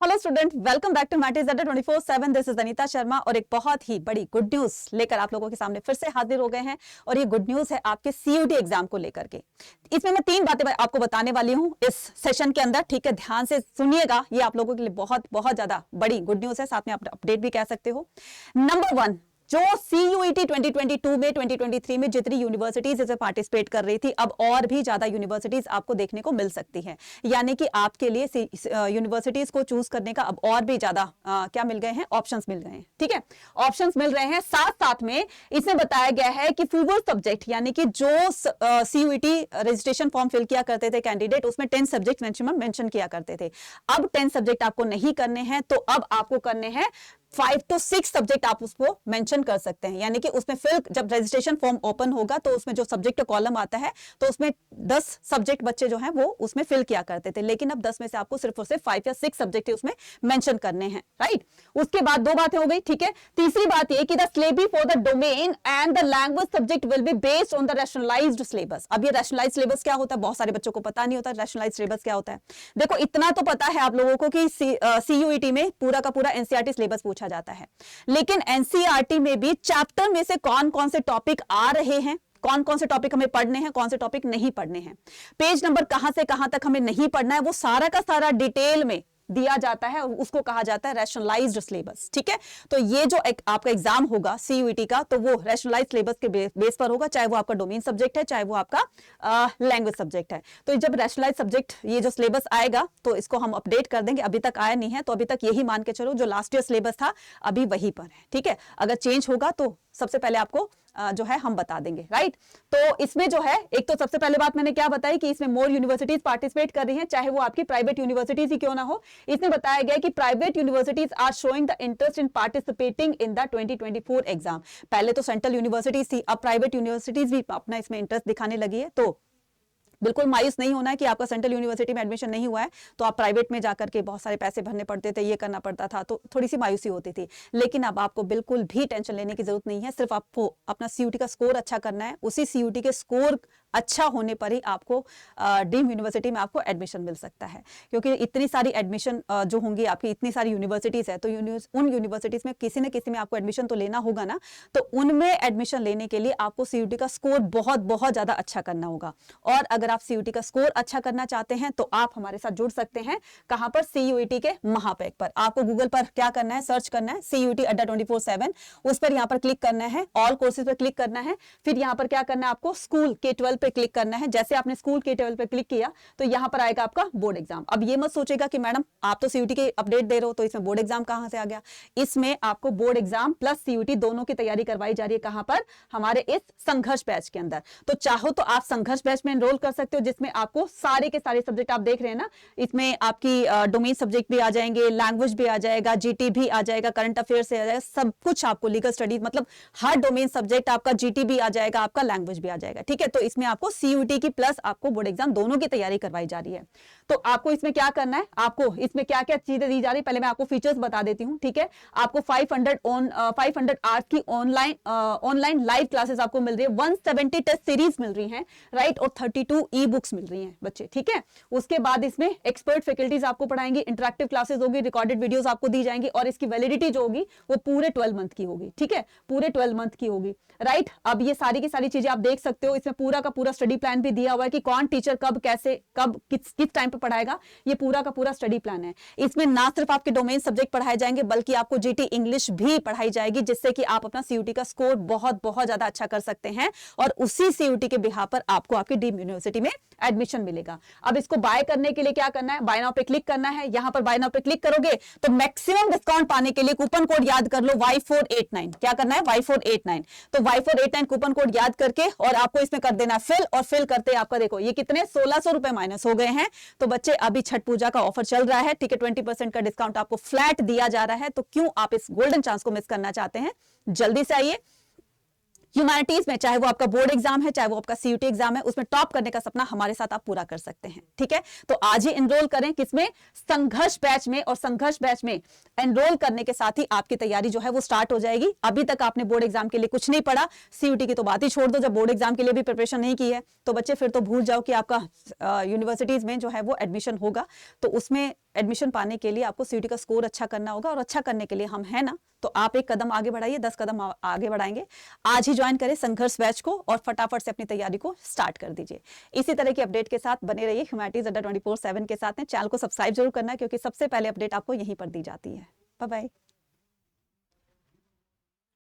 Hello student, welcome back to Maths 24/7। This is Anita Sharma और एक बहुत ही बड़ी गुड न्यूज लेकर आप लोगों के सामने फिर से हाजिर हो गए हैं। और ये गुड न्यूज है आपके सीयूटी एग्जाम को लेकर के। इसमें मैं 3 बातें आपको बताने वाली हूं इस सेशन के अंदर, ठीक है? ध्यान से सुनिएगा, ये आप लोगों के लिए बहुत बहुत ज्यादा बड़ी गुड न्यूज है, साथ में आप अपडेट भी कह सकते हो। नंबर 1, जो सीयूईटी 2022 में 2023 में जितनी यूनिवर्सिटीज इसमें पार्टिसिपेट कर रही थी, अब और भी ज्यादा यूनिवर्सिटीज आपको देखने को मिल सकती है। यानी कि आपके लिए यूनिवर्सिटीज को चूज करने का अब और भी ज्यादा क्या मिल गए हैं, ऑप्शंस मिल गए हैं। ठीक है, ऑप्शंस मिल रहे हैं। साथ साथ में इसमें बताया गया है कि फीवर सब्जेक्ट, यानी कि जो सीयूईटी रजिस्ट्रेशन फॉर्म फिल किया करते थे कैंडिडेट, उसमें 10 सब्जेक्ट मैक्सिमम मेंशन किया करते थे। अब 10 सब्जेक्ट आपको नहीं करने हैं, तो अब आपको करने हैं 5 to 6 सब्जेक्ट। आप उसको मेंशन कर सकते हैं, यानी कि उसमें फिर जब रजिस्ट्रेशन फॉर्म ओपन होगा तो उसमें जो सब्जेक्ट कॉलम आता है, तो उसमें 10 सब्जेक्ट बच्चे जो हैं वो उसमें फिल किया करते थे, लेकिन अब 10 में से आपको सिर्फ और सिर्फ 5 या 6 सब्जेक्ट उसमें मेंशन करने हैं, राइट? उसके बाद 2 बातें हो गई, ठीक है। तीसरी बात ये कि the syllabus for the domain and the language subject will be based on the rationalised syllabus. अब ये रैशनलाइज्ड सिलेबस क्या होता है, बहुत सारे बच्चों को पता नहीं होता रैशनलाइज्ड सिलेबस क्या होता है। देखो, इतना तो पता है आप लोगों को कि सीयूईटी में पूरा का पूरा एनसीईआरटी सिलेबस पूछा जाता है, लेकिन एनसीईआरटी में भी चैप्टर में से कौन कौन से टॉपिक आ रहे हैं, कौन कौन से टॉपिक हमें पढ़ने हैं, कौन से टॉपिक नहीं पढ़ने हैं, पेज नंबर कहां से कहां तक हमें नहीं पढ़ना है, वो सारा का सारा डिटेल में दिया जाता है और उसको कहा जाता है रैशनलाइज्ड सिलेबस। ठीक है, तो ये जो आपका एग्जाम होगा सीयूईटी का, तो वो रैशनलाइज्ड सिलेबस के बेस पर होगा, चाहे वो आपका डोमेन सब्जेक्ट है, चाहे वो आपका लैंग्वेज सब्जेक्ट है। तो जब रैशनलाइज्ड सब्जेक्ट ये जो सिलेबस आएगा तो इसको हम अपडेट कर देंगे। अभी तक आया नहीं है, तो अभी तक यही मान के चलो जो लास्ट ईयर सिलेबस था अभी वही पर है। ठीक है, अगर चेंज होगा तो सबसे पहले आपको जो है हम बता देंगे, राइट? तो इसमें जो है, एक तो सबसे पहले बात मैंने क्या बताई कि इसमें मोर यूनिवर्सिटीज पार्टिसिपेट कर रही हैं, चाहे वो आपकी प्राइवेट यूनिवर्सिटीज ही क्यों ना हो। इसमें बताया गया कि private universities are showing the interest in participating in the 2024 exam. पहले तो सेंट्रल यूनिवर्सिटीज थी, अब प्राइवेट यूनिवर्सिटीज भी अपना इसमें इंटरेस्ट दिखाने लगी है। तो बिल्कुल मायूस नहीं होना है कि आपका सेंट्रल यूनिवर्सिटी में एडमिशन नहीं हुआ है तो आप प्राइवेट में जाकर के बहुत सारे पैसे भरने पड़ते थे, ये करना पड़ता था, तो थोड़ी सी मायूसी होती थी। लेकिन अब आपको बिल्कुल भी टेंशन लेने की जरूरत नहीं है, सिर्फ आपको अपना सीयूटी का स्कोर अच्छा करना है। उसी सीयूटी के स्कोर अच्छा होने पर ही आपको ड्रीम यूनिवर्सिटी में आपको एडमिशन मिल सकता है, क्योंकि इतनी सारी एडमिशन जो होंगी आपकी, इतनी सारी यूनिवर्सिटीज है, तो उन यूनिवर्सिटीज में किसी न किसी में आपको एडमिशन तो लेना होगा ना। तो उनमें एडमिशन लेने के लिए आपको सीयूटी का स्कोर बहुत बहुत ज्यादा अच्छा करना होगा। और अगर आप सीयूटी का स्कोर अच्छा करना चाहते हैं तो आप हमारे साथ जुड़ सकते हैं। कहां पर? सीयूईटी के महापैक पर। आपको गूगल पर क्या करना है, सर्च करना है सीयूईटी अड्डा 24/7, उस पर यहां पर क्लिक करना है, ऑल कोर्सेज पर क्लिक करना है, फिर यहां पर क्या करना है, आपको स्कूल K12 पे क्लिक करना है। जैसे आपने स्कूल K12 पे क्लिक किया तो यहां पर आएगा आपका बोर्ड एग्जाम। अब ये मत सोचेगा कि मैडम आप तो सीयूटी के अपडेट दे रहे हो तो इसमें बोर्ड एग्जाम कहां से आ गया। इसमें आपको बोर्ड एग्जाम प्लस सीयूटी दोनों की तैयारी करवाई जा रही है। कहां पर? हमारे इस संघर्ष बैच के अंदर। तो चाहो तो आप संघर्ष बैच में एनरोल कर सकते हो, जिसमें आपको सारे के सारे सब्जेक्ट आप देख रहे हैं ना, इसमें आपकी डोमेन सब्जेक्ट भी आ जाएंगे, लैंग्वेज भी आ जाएगा, जीटी भी आ जाएगा, करंट अफेयर्स से आ जाएगा, सब कुछ आपको, लीगल स्टडीज, मतलब हर डोमेन सब्जेक्ट आपका, जीटी भी आ जाएगा, आपका लैंग्वेज भी आ जाएगा। ठीक है, तो इसमें आपको सीयूटी की प्लस आपको बोर्ड एग्जाम दोनों की तैयारी करवाई जा रही है। तो आपको इसमें क्या करना है, आपको इसमें क्या क्या चीजें दी जा रही है, पहले मैं आपको फीचर्स बता देती हूँ। ठीक है, आपको 500 आवर्स की ऑनलाइन लाइव क्लासेस आपको मिल रही है, 170 टेस्ट सीरीज मिल रही है, राइट, और 32 ई बुक्स मिल रही हैं बच्चे। ठीक है, उसके बाद इसमें एक्सपर्ट फैकल्टीज आपको पढ़ाएंगे, इंटरेक्टिव क्लासेस होगी, रिकॉर्डेड वीडियोस आपको दी जाएंगी, और इसकी वैलिडिटी जो होगी वो पूरे 12 मंथ की होगी। ठीक है, पूरे 12 मंथ की होगी, राइट। अब ये सारी की सारी चीजें आप देख सकते हो, इसमें पूरा का पूरा स्टडी प्लान भी दिया हुआ है कि कौन टीचर कब, कैसे, कब, किस टाइम पे पढ़ाएगा, ये पूरा का पूरा स्टडी प्लान है। इसमें ना सिर्फ आपके डोमेन सब्जेक्ट पढ़ाए जाएंगे, बल्कि आपको जीटी इंग्लिश भी पढ़ाई जाएगी, जिससे कि आप अपना सीयूटी का स्कोर बहुत बहुत ज्यादा अच्छा कर सकते हैं, और उसी सीयूटी के बिहाफ पर आपको आपकी ड्रीम यूनिवर्सिटी में एडमिशन मिलेगा। अब इसको बाय करने के लिए क्या करना है, बाय नाउ पे क्लिक करना है। यहां पर बाय नाउ पे क्लिक करोगे तो मैक्सिमम डिस्काउंट पाने के लिए कूपन कोड याद कर लो Y489। क्या करना है? Y489। तो Y489 कूपन कोड याद करके और आपको इसमें कर देना फिल, और फिल करते आपका देखो ये कितने 1600 रुपए माइनस हो गए हैं। तो बच्चे अभी छठ पूजा का ऑफर चल रहा है, ठीक है, 20% का डिस्काउंट आपको फ्लैट दिया जा रहा है। तो क्यों आप इस गोल्डन चांस को मिस करना चाहते हैं? जल्दी से आइए। ह्यूमैनिटीज में चाहे वो आपका बोर्ड एग्जाम है, चाहे वो आपका सीयूटी एग्जाम है, उसमें टॉप करने का सपना हमारे साथ आप पूरा कर सकते हैं। ठीक है, तो आज ही एनरोल करें किसमें? संघर्ष बैच में। और संघर्ष बैच में एनरोल करने के साथ ही आपकी तैयारी जो है वो स्टार्ट हो जाएगी। अभी तक आपने बोर्ड एग्जाम के लिए कुछ नहीं पढ़ा, सीयूटी की तो बात ही छोड़ दो, जब बोर्ड एग्जाम के लिए भी प्रिपरेशन नहीं की है तो बच्चे फिर तो भूल जाओ कि आपका यूनिवर्सिटीज में जो है वो एडमिशन होगा। तो उसमें एडमिशन पाने के लिए आपको सीयूटी का स्कोर अच्छा करना होगा, और अच्छा करने के लिए हम है ना, तो आप एक कदम आगे बढ़ाइए, 10 कदम आगे बढ़ाएंगे। आज ही ज्वाइन करें संघर्ष बैच को और फटाफट से अपनी तैयारी को स्टार्ट कर दीजिए। इसी तरह की अपडेट के साथ बने रहिए ह्यूमैनिटीज अड्डा 24/7 के साथ। चैनल को सब्सक्राइब जरूर करना है, क्योंकि सबसे पहले अपडेट आपको यहीं पर दी जाती है। Bye bye.